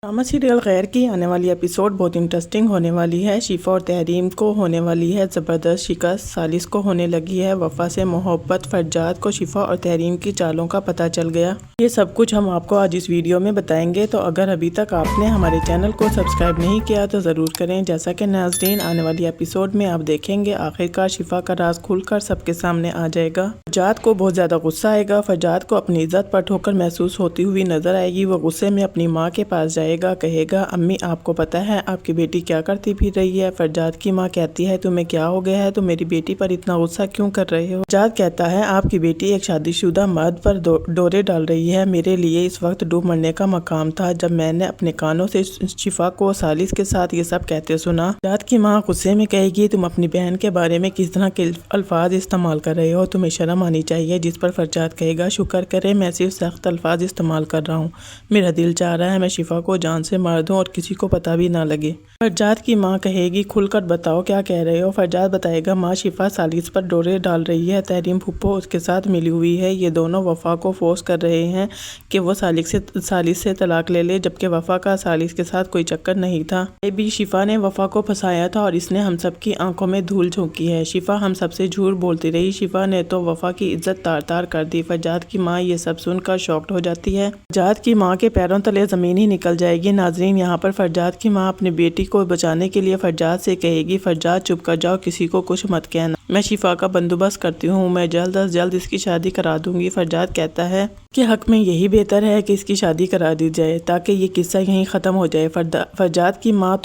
Drama serial गैर की आने वाली एपिसोड बहुत इंटरेस्टिंग होने वाली है। शिफा और तहरीम को होने वाली है ज़बरदस्त शिकस्त। सालिस को होने लगी है वफ़ा से मोहब्बत। फरजाद को शिफा और तहरीम की चालों का पता चल गया। ये सब कुछ हम आपको आज इस वीडियो में बताएंगे। तो अगर अभी तक आपने हमारे चैनल को सब्सक्राइब नहीं किया तो ज़रूर करें। जैसा कि नाज़रीन, आने वाली एपिसोड में आप देखेंगे आखिरकार शिफा का राज खुलकर सबके सामने आ जाएगा। फरजाद को बहुत ज़्यादा गुस्सा आएगा। फरजाद को अपनी इज्जत पर ठोकर महसूस होती हुई नजर आएगी। वो गुस्से में अपनी माँ के पास जाएगा, कहेगा अम्मी आपको पता है आपकी बेटी क्या करती फिर रही है। फरजाद की माँ कहती है तुम्हें क्या हो गया है, तुम मेरी बेटी पर इतना गुस्सा क्यों कर रहे हो। फरजाद कहता है आपकी बेटी एक शादीशुदा मर्द पर डोरे डाल रही है। मेरे लिए इस वक्त डूब मरने का मकाम था जब मैंने अपने कानों से शिफा को सालिस के साथ ये सब कहते सुना। फरजाद की माँ गुस्से में कहेगी तुम अपनी बहन के बारे में किस तरह के अल्फाज इस्तेमाल कर रहे हो, तुम्हें शर्म आनी चाहिए। जिस पर फरजाद कहेगा शुक्र करे मैं सिर्फ सख्त अल्फाज इस्तेमाल कर रहा हूँ, मेरा दिल चाह रहा है मैं शिफा को जान से मार दूं और किसी को पता भी ना लगे। फरजाद की माँ कहेगी खुलकर बताओ क्या कह रहे हो। फरजाद बताएगा माँ शिफा सालिस पर डोरे डाल रही है, तहरीम फुप्पो उसके साथ मिली हुई है, ये दोनों वफ़ा को फोर्स कर रहे हैं कि वो सालिस से तलाक ले ले, जबकि वफ़ा का सालिस के साथ कोई चक्कर नहीं था। भी शिफा ने वफ़ा को फंसाया था और इसने हम सब की आंखों में धूल झोंकी है। शिफा हम सबसे झूठ बोलती रही, शिफा ने तो वफ़ा की इज्जत तार तार कर दी। फरजाद की माँ ये सब सुनकर शॉक्ड हो जाती है। फरजाद की माँ के पैरों तले ज़मीन ही निकल जाएगी। नाज़रीन, यहाँ पर फरजाद की माँ अपनी बेटी को बचाने के लिए फरजाद से कहेगी फरजाद चुप कर जाओ, किसी को कुछ मत कहना, मैं शिफा का बंदोबस्त करती हूँ, मैं जल्द अज जल्द इसकी शादी करा दूंगी। फरजाद कहता है कि हक में यही बेहतर है कि इसकी शादी करा दी जाए ताकि ये किस्सा यहीं ख़त्म हो जाए। फरजाद की माँ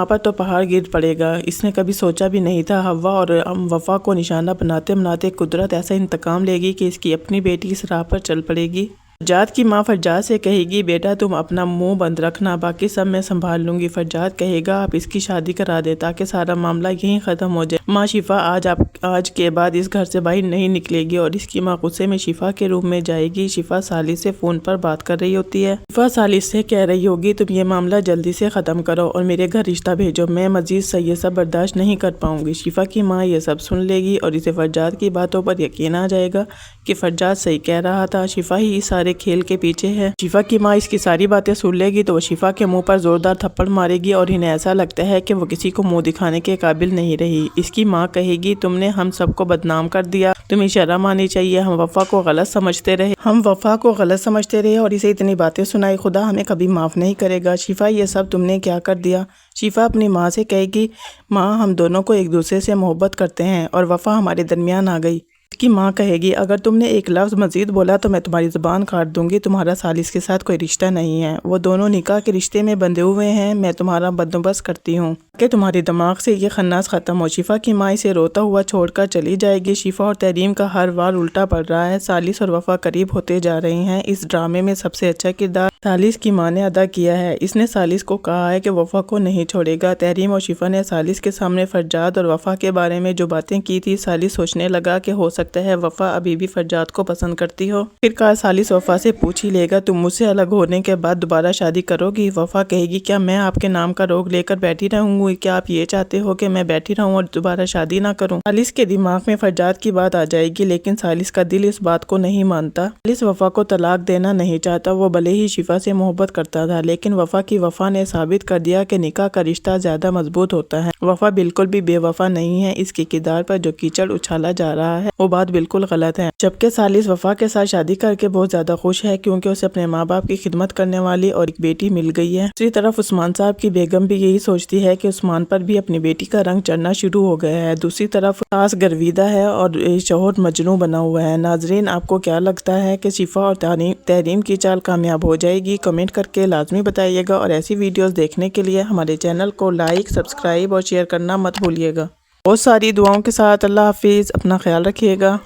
पर तो पहाड़ गिर पड़ेगा। इसने कभी सोचा भी नहीं था हवा और वफ़ा को निशाना बनाते बनाते कुदरत ऐसा इंतकाम लेगी कि इसकी अपनी बेटी इस राह पर चल पड़ेगी। फरजाद की माँ फरजाद से कहेगी बेटा तुम अपना मुंह बंद रखना, बाकी सब मैं संभाल लूंगी। फरजाद कहेगा आप इसकी शादी करा दे ताकि सारा मामला यहीं ख़त्म हो जाए। माँ शिफा आज के बाद इस घर से बाहर नहीं निकलेगी और इसकी माँ गुस्से में शिफा के रूम में जाएगी। शिफा सालिस से फ़ोन पर बात कर रही होती है। शिफा सालिस से कह रही होगी तुम ये मामला जल्दी से ख़त्म करो और मेरे घर रिश्ता भेजो, मैं मजीद से ये सब बर्दाश्त नहीं कर पाऊंगी। शिफा की माँ ये सब सुन लेगी और इसे फरजाद की बातों पर यकीन आ जाएगा कि फरजाद सही कह रहा था, शिफा ही सारे खेल के पीछे है। शिफा की माँ इसकी सारी बातें सुन लेगी तो वो शिफा के मुंह पर जोरदार थप्पड़ मारेगी और इन्हें ऐसा लगता है कि वो किसी को मुंह दिखाने के काबिल नहीं रही। इसकी माँ कहेगी तुमने हम सबको बदनाम कर दिया, तुम्हें शर्म आनी चाहिए, हम वफ़ा को गलत समझते रहे और इसे इतनी बातें सुनाई, खुदा हमें कभी माफ़ नहीं करेगा। शिफा ये सब तुमने क्या कर दिया। शिफा अपनी माँ से कहेगी माँ हम दोनों को एक दूसरे से मोहब्बत करते हैं और वफ़ा हमारे दरमियान आ गई। की माँ कहेगी अगर तुमने एक लफ्ज़ मज़ीद बोला तो मैं तुम्हारी ज़ुबान काट दूंगी, तुम्हारा सालिस के साथ कोई रिश्ता नहीं है, वो दोनों निकाह के रिश्ते में बंधे हुए हैं, मैं तुम्हारा बंदोबस्त करती हूँ कि तुम्हारे दिमाग से ये खन्नास ख़त्म हो। शिफा की माँ इसे रोता हुआ छोड़कर चली जाएगी। शिफा और तहरीम का हर वार उल्टा पड़ रहा है, सालिस और वफ़ा करीब होते जा रही हैं। इस ड्रामे में सबसे अच्छा किरदार सालिस की माँ ने अदा किया है। इसने सालिस को कहा है कि वफ़ा को नहीं छोड़ेगा। तहरीम और शिफा ने सालिस के सामने फरजाद और वफ़ा के बारे में जो बातें की थी, सालिस सोचने लगा कि हो सकता है वफ़ा अभी भी फरजाद को पसंद करती हो। फिर सालिस वफ़ा से पूछ ही लेगा तुम मुझसे अलग होने के बाद दोबारा शादी करोगी। वफ़ा कहेगी क्या मैं आपके नाम का रोग लेकर बैठी रहूंगी, क्या आप ये चाहते हो कि मैं बैठी रहूं और दोबारा शादी ना करूं। सालिस के दिमाग में फरजाद की बात आ जाएगी, लेकिन सालिस का दिल इस बात को नहीं मानता। सालिस वफ़ा को तलाक देना नहीं चाहता, वो भले ही शिफा से मोहब्बत करता था, लेकिन वफ़ा ने साबित कर दिया कि निकाह का रिश्ता ज्यादा मजबूत होता है। वफ़ा बिल्कुल भी बेवफा नहीं है, इसके किरदार पर जो कीचड़ उछाला जा रहा है वो बात बिल्कुल गलत है। जबकि सालिस वफ़ा के साथ शादी करके बहुत ज्यादा खुश है क्योंकि उसे अपने माँ बाप की खिदमत करने वाली और एक बेटी मिल गई है। दूसरी तरफ उस्मान साहब की बेगम भी यही सोचती है कि उस्मान पर भी अपनी बेटी का रंग चढ़ना शुरू हो गया है। दूसरी तरफ सास गर्विदा है और शौहर मजनू बना हुआ है। नाजरीन, आपको क्या लगता है कि शिफा और तहरीम की चाल कामयाब हो जाएगी? कमेंट करके लाजमी बताइएगा और ऐसी वीडियोस देखने के लिए हमारे चैनल को लाइक, सब्सक्राइब और शेयर करना मत भूलिएगा। बहुत सारी दुआओं के साथ अल्लाह हाफिज़, अपना ख्याल रखिएगा।